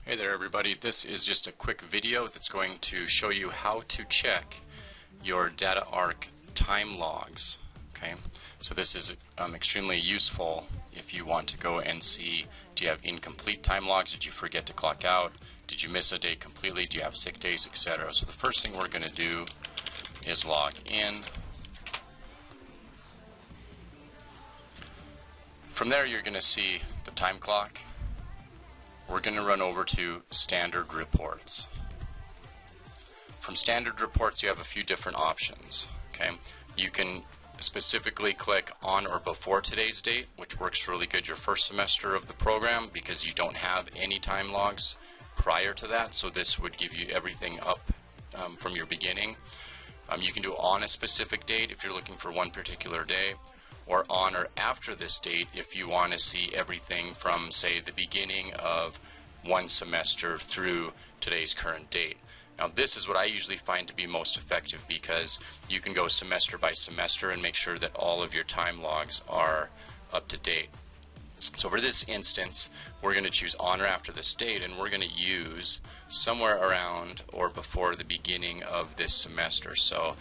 Hey there everybody, this is just a quick video that's going to show you how to check your DataArc time logs. Okay, so this is extremely useful if you want to go and see, do you have incomplete time logs, did you forget to clock out, did you miss a day completely, do you have sick days, etc. So the first thing we're going to do is log in. From there you're going to see the time clock. We're going to run over to Standard Reports. From Standard Reports you have a few different options. Okay, you can specifically click on or before today's date, which works really good your first semester of the program because you don't have any time logs prior to that, so this would give you everything up from your beginning. You can do on a specific date if you're looking for one particular day, or on or after this date if you want to see everything from, say, the beginning of one semester through today's current date. Now this is what I usually find to be most effective because you can go semester by semester and make sure that all of your time logs are up to date. So for this instance, we're going to choose on or after this date, and we're going to use somewhere around or before the beginning of this semester. So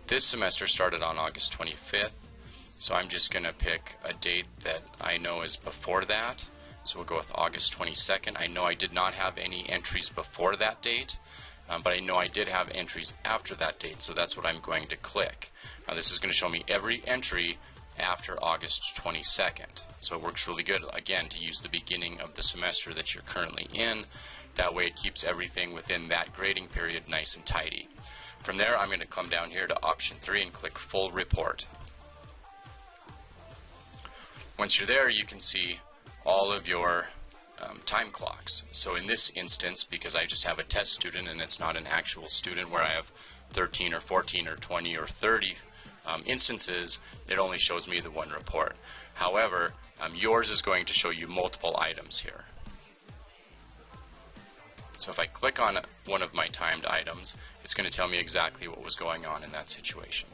this semester started on August 25th. So I'm just going to pick a date that I know is before that. So we'll go with August 22nd. I know I did not have any entries before that date, but I know I did have entries after that date, so that's what I'm going to click. Now this is going to show me every entry after August 22nd. So it works really good, again, to use the beginning of the semester that you're currently in. That way it keeps everything within that grading period nice and tidy. From there I'm going to come down here to option 3 and click Full Report. Once you're there, you can see all of your time clocks. So in this instance, because I just have a test student and it's not an actual student where I have 13 or 14 or 20 or 30 instances, it only shows me the one report. However, yours is going to show you multiple items here. So if I click on one of my timed items, it's going to tell me exactly what was going on in that situation.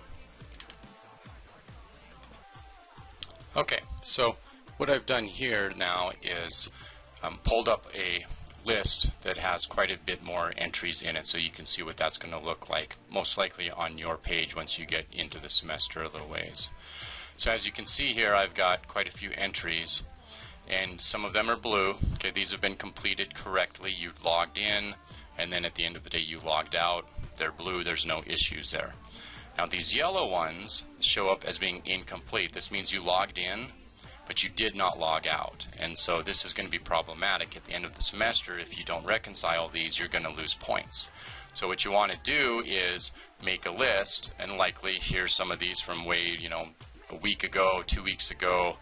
Okay, so what I've done here now is pulled up a list that has quite a bit more entries in it, so you can see what that's going to look like, most likely on your page once you get into the semester a little ways. So as you can see here, I've got quite a few entries, and some of them are blue. Okay, these have been completed correctly. You logged in, and then at the end of the day you logged out. They're blue, there's no issues there. Now these yellow ones show up as being incomplete. This means you logged in, but you did not log out. And so this is going to be problematic at the end of the semester. If you don't reconcile these, you're going to lose points. So what you want to do is make a list, and likely here's some of these from way, a week ago, 2 weeks ago,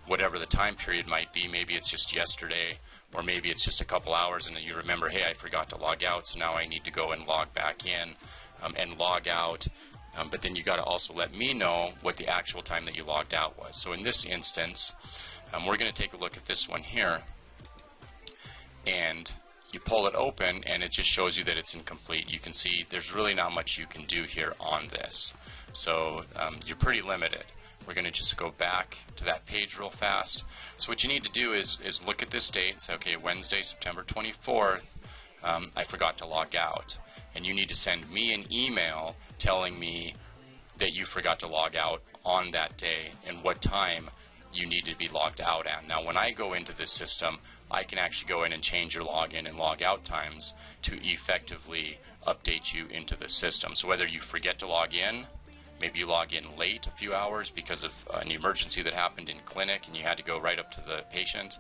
whatever the time period might be. Maybe it's just yesterday, or maybe it's just a couple hours and then you remember, hey, I forgot to log out, so now I need to go and log back in and log out. But then you got to also let me know what the actual time that you logged out was. So in this instance, we're going to take a look at this one here, and you pull it open and it just shows you that it's incomplete. You can see there's really not much you can do here on this. So you're pretty limited. We're going to just go back to that page real fast. So what you need to do is look at this date and say, okay, Wednesday, September 24th, I forgot to log out. And you need to send me an email telling me that you forgot to log out on that day and what time you need to be logged out at. Now when I go into this system, I can actually go in and change your login and log out times to effectively update you into the system. So whether you forget to log in, maybe you log in late a few hours because of an emergency that happened in clinic and you had to go right up to the patient.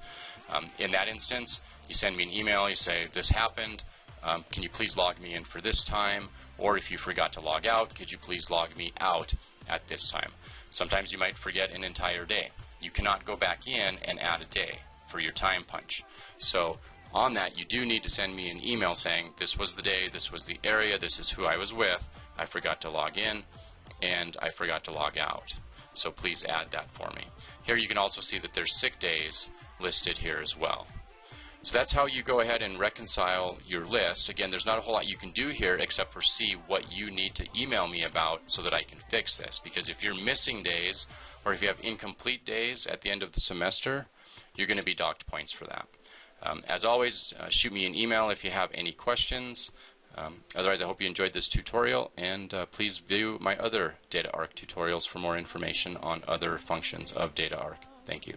In that instance, you send me an email, you say, this happened, can you please log me in for this time? Or if you forgot to log out, could you please log me out at this time? Sometimes you might forget an entire day. You cannot go back in and add a day for your time punch. So on that, you do need to send me an email saying, this was the day, this was the area, this is who I was with, I forgot to log in, and I forgot to log out. So please add that for me. Here you can also see that there's sick days listed here as well. So that's how you go ahead and reconcile your list. Again, there's not a whole lot you can do here except for see what you need to email me about so that I can fix this. Because if you're missing days or if you have incomplete days at the end of the semester, you're going to be docked points for that. As always, shoot me an email if you have any questions. Otherwise, I hope you enjoyed this tutorial, and please view my other DataArc tutorials for more information on other functions of DataArc. Thank you.